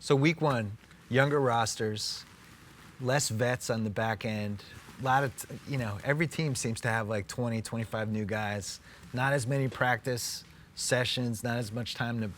So week one, younger rosters, less vets on the back end. A lot of, every team seems to have like 20, 25 new guys. Not as many practice sessions, not as much time to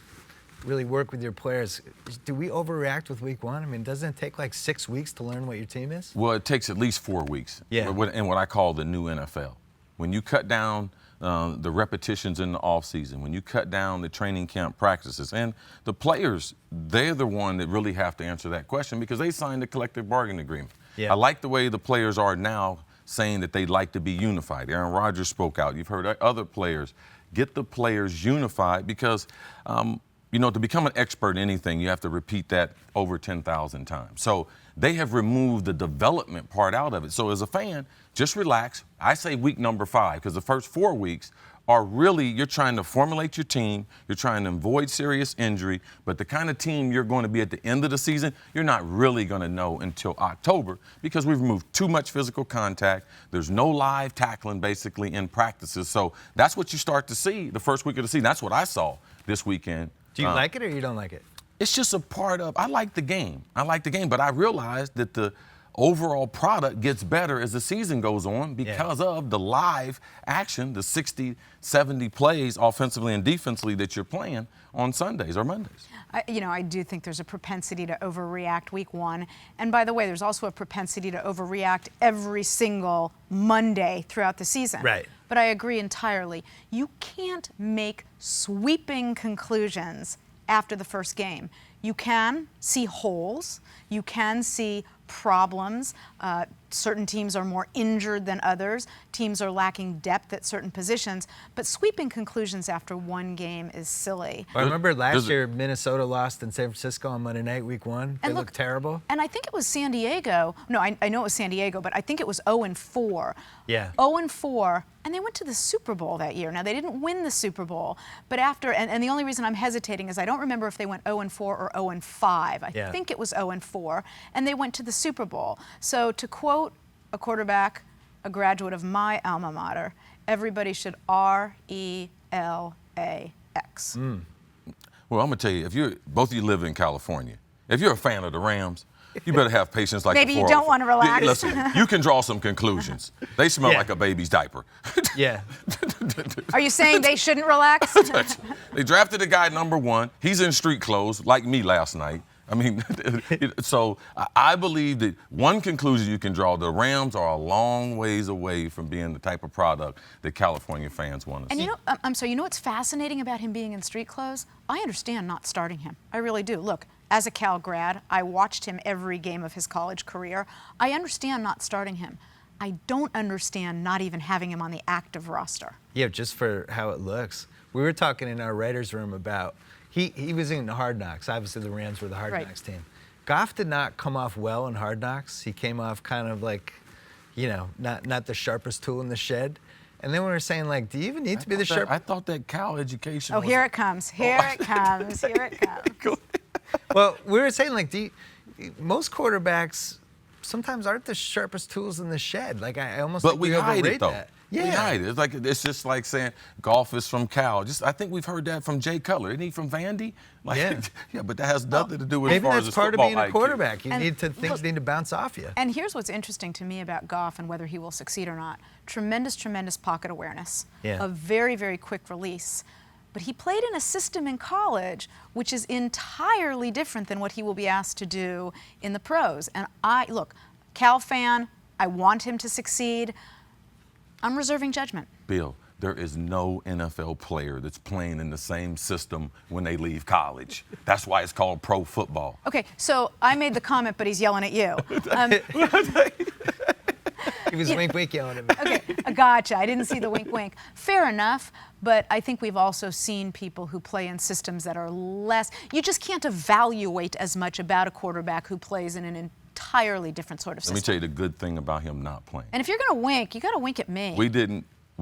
really work with your players. Do we overreact with week one? I mean, doesn't it take like 6 weeks to learn what your team is? Well, it takes at least 4 weeks. Yeah. In what I call the new NFL. When you cut down the repetitions in the offseason, when you cut down the training camp practices, and the players, they're the one that really have to answer that question because they signed a collective bargaining agreement. Yeah. I like the way the players are now saying that they'd like to be unified. Aaron Rodgers spoke out. You've heard other players. Get the players unified because, to become an expert in anything, you have to repeat that over 10,000 times. So they have removed the development part out of it. So as a fan, just relax. I say week number 5 because the first 4 weeks are really, you're trying to formulate your team, you're trying to avoid serious injury, but the kind of team you're going to be at the end of the season, you're not really going to know until October because we've removed too much physical contact. There's no live tackling basically in practices. So that's what you start to see the first week of the season. That's what I saw this weekend. Do you like it or you don't like it? It's just a part of, I like the game, but I realized that the overall product gets better as the season goes on because of the live action, the 60, 70 plays offensively and defensively that you're playing on Sundays or Mondays. I do think there's a propensity to overreact week one. And by the way, there's also a propensity to overreact every single Monday throughout the season. Right. But I agree entirely. You can't make sweeping conclusions after the first game. You can see holes. You can see problems. Certain teams are more injured than others. Teams are lacking depth at certain positions. But sweeping conclusions after one game is silly. I remember last year Minnesota lost in San Francisco on Monday night, week one. They looked terrible. And I think it was San Diego. No, I know it was San Diego, but I think it was 0-4. Yeah. 0-4. And they went to the Super Bowl that year. Now, they didn't win the Super Bowl, but after, and the only reason I'm hesitating is I don't remember if they went 0-4 or 0-5. I think it was 0-4, and they went to the Super Bowl. So to quote a quarterback, a graduate of my alma mater, everybody should RELAX. Well, I'm going to tell you, both of you live in California. If you're a fan of the Rams, you better have patience like Maybe you don't want to relax. Listen, you can draw some conclusions. They smell like a baby's diaper. Yeah. Are you saying they shouldn't relax? They drafted a guy number 1. He's in street clothes like me last night. I mean, so I believe that one conclusion you can draw, the Rams are a long ways away from being the type of product that California fans want to see. And I'm sorry, what's fascinating about him being in street clothes? I understand not starting him. I really do. Look, as a Cal grad, I watched him every game of his college career. I understand not starting him. I don't understand not even having him on the active roster. Yeah, just for how it looks. We were talking in our writers' room about, he was in Hard Knocks. Obviously, the Rams were the Hard Knocks team. Goff did not come off well in Hard Knocks. He came off kind of like, not the sharpest tool in the shed. And then we were saying, like, do you even need to be the sharpest? I thought that Cal education was... here it comes. Here it comes. Here it comes. Well, we were saying, like, most quarterbacks sometimes aren't the sharpest tools in the shed. Like, I almost think we hide it, though. that. Yeah. We hide it. It's just like saying Goff is from Cal. I think we've heard that from Jay Cutler. Isn't he from Vandy? Yeah, but that has nothing to do with as far as his football IQ. Maybe that's part of being a quarterback. Things need to bounce off you. And here's what's interesting to me about Goff and whether he will succeed or not. Tremendous pocket awareness. Yeah. A very, very quick release. But he played in a system in college which is entirely different than what he will be asked to do in the pros. And look, Cal fan, I want him to succeed. I'm reserving judgment. Bill, there is no NFL player that's playing in the same system when they leave college. That's why it's called pro football. Okay, so I made the comment, but he's yelling at you. He was wink yelling at me. Okay, gotcha. I didn't see the wink. Fair enough, but I think we've also seen people who play in systems that are less. You just can't evaluate as much about a quarterback who plays in an entirely different sort of system. Let me tell you the good thing about him not playing. And if you're going to wink, you got to wink at me. We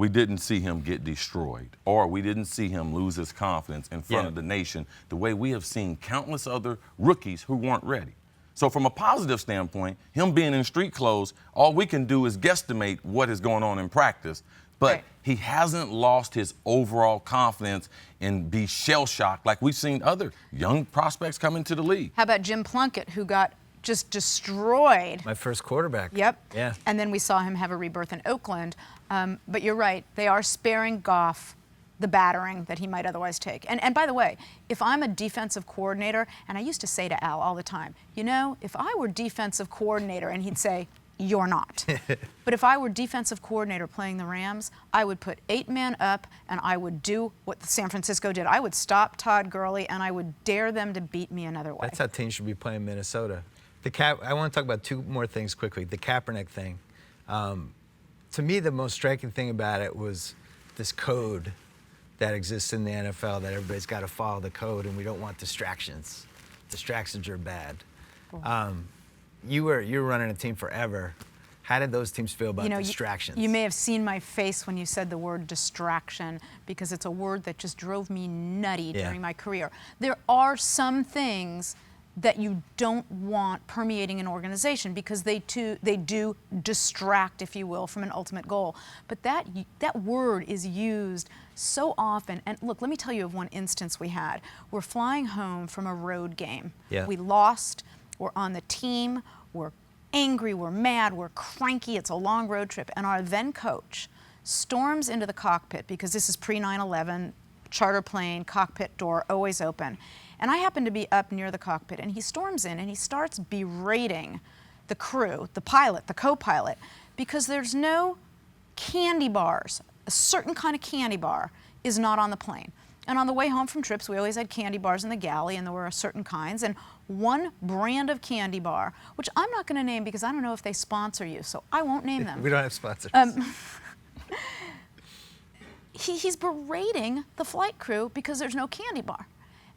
didn't see him get destroyed, or we didn't see him lose his confidence in front of the nation the way we have seen countless other rookies who weren't ready. So from a positive standpoint, him being in street clothes, all we can do is guesstimate what is going on in practice. but Right. he hasn't lost his overall confidence and be shell-shocked like we've seen other young prospects come into the league. How about Jim Plunkett, who got just destroyed? My first quarterback. Yep. Yeah. And then we saw him have a rebirth in Oakland. But you're right, they are sparing Goff the battering that he might otherwise take. And by the way, if I'm a defensive coordinator, and I used to say to Al all the time, you know, if I were defensive coordinator, and he'd say, you're not. But if I were defensive coordinator playing the Rams, I would put 8 men up and I would do what San Francisco did. I would stop Todd Gurley and I would dare them to beat me another way. That's how teams should be playing Minnesota. I want to talk about 2 more things quickly. The Kaepernick thing. To me, the most striking thing about it was this code that exists in the NFL that everybody's got to follow the code, and we don't want distractions. Distractions are bad. You were running a team forever. How did those teams feel about distractions? You may have seen my face when you said the word distraction, because it's a word that just drove me nutty during my career. There are some things that you don't want permeating an organization because they do distract, if you will, from an ultimate goal. But that word is used so often. And look, let me tell you of one instance we had. We're flying home from a road game. Yeah. We lost. We're on the team. We're angry. We're mad. We're cranky. It's a long road trip. And our then coach storms into the cockpit, because this is pre-9/11, charter plane, cockpit door always open. And I happen to be up near the cockpit, and he storms in and he starts berating the crew, the pilot, the co-pilot, because there's no candy bars. A certain kind of candy bar is not on the plane. And on the way home from trips, we always had candy bars in the galley, and there were certain kinds. And one brand of candy bar, which I'm not going to name because I don't know if they sponsor you, so I won't name them. We don't have sponsors. He's berating the flight crew because there's no candy bar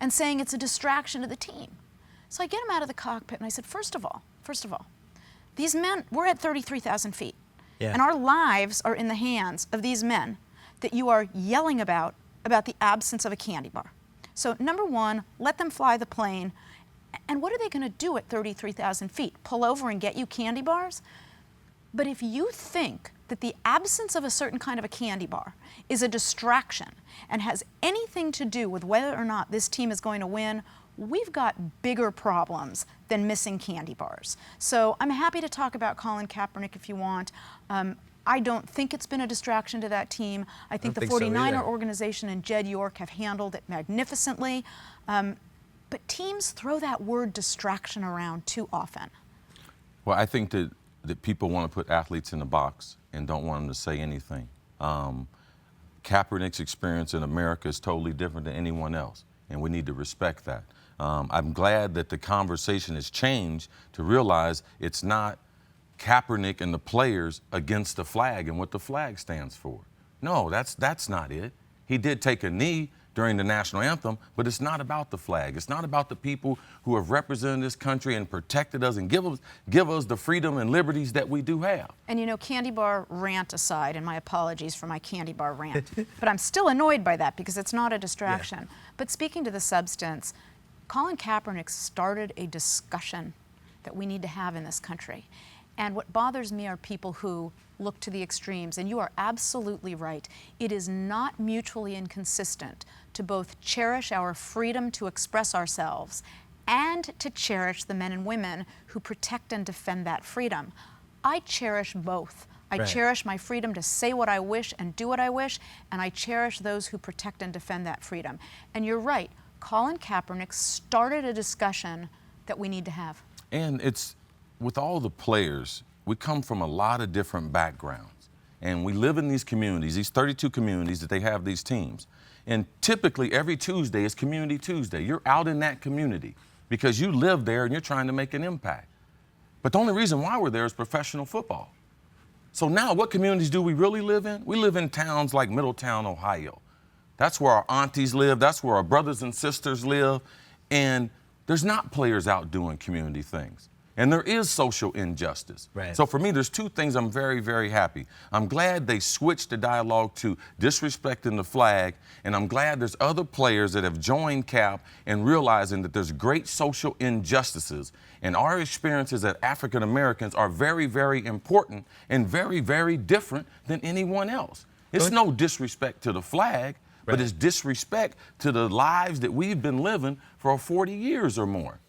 and saying it's a distraction to the team. So I get him out of the cockpit and I said, first of all, these men, we're at 33,000 feet. Yeah. And our lives are in the hands of these men that you are yelling about the absence of a candy bar. So number one, let them fly the plane. And what are they going to do at 33,000 feet? Pull over and get you candy bars? But if you think that the absence of a certain kind of a candy bar is a distraction and has anything to do with whether or not this team is going to win, we've got bigger problems than missing candy bars. So I'm happy to talk about Colin Kaepernick if you want. I don't think it's been a distraction to that team. I think the 49er organization and Jed York have handled it magnificently. But teams throw that word distraction around too often. Well, I think that people want to put athletes in a box and don't want them to say anything. Kaepernick's experience in America is totally different than anyone else, and we need to respect that. I'm glad that the conversation has changed to realize it's not Kaepernick and the players against the flag and what the flag stands for. No, that's not it. He did take a knee during the national anthem, but it's not about the flag. It's not about the people who have represented this country and protected us and give us the freedom and liberties that we do have. And you know, candy bar rant aside, and my apologies for my candy bar rant, but I'm still annoyed by that because it's not a distraction. Yeah. But speaking to the substance, Colin Kaepernick started a discussion that we need to have in this country. And what bothers me are people who look to the extremes. And you are absolutely right. It is not mutually inconsistent to both cherish our freedom to express ourselves and to cherish the men and women who protect and defend that freedom. I cherish both. I cherish my freedom to say what I wish and do what I wish, and I cherish those who protect and defend that freedom. And you're right, Colin Kaepernick started a discussion that we need to have. And it's, with all the players, we come from a lot of different backgrounds. And we live in these communities, these 32 communities that they have these teams. And typically every Tuesday is Community Tuesday. You're out in that community because you live there and you're trying to make an impact. But the only reason why we're there is professional football. So now what communities do we really live in? We live in towns like Middletown, Ohio. That's where our aunties live. That's where our brothers and sisters live. And there's not players out doing community things. And there is social injustice. Right. So for me, there's 2 things I'm very, very happy. I'm glad they switched the dialogue to disrespecting the flag, and I'm glad there's other players that have joined CAP and realizing that there's great social injustices. And our experiences as African Americans are very, very important and very, very different than anyone else. It's no disrespect to the flag, but Right. it's disrespect to the lives that we've been living for 40 years or more.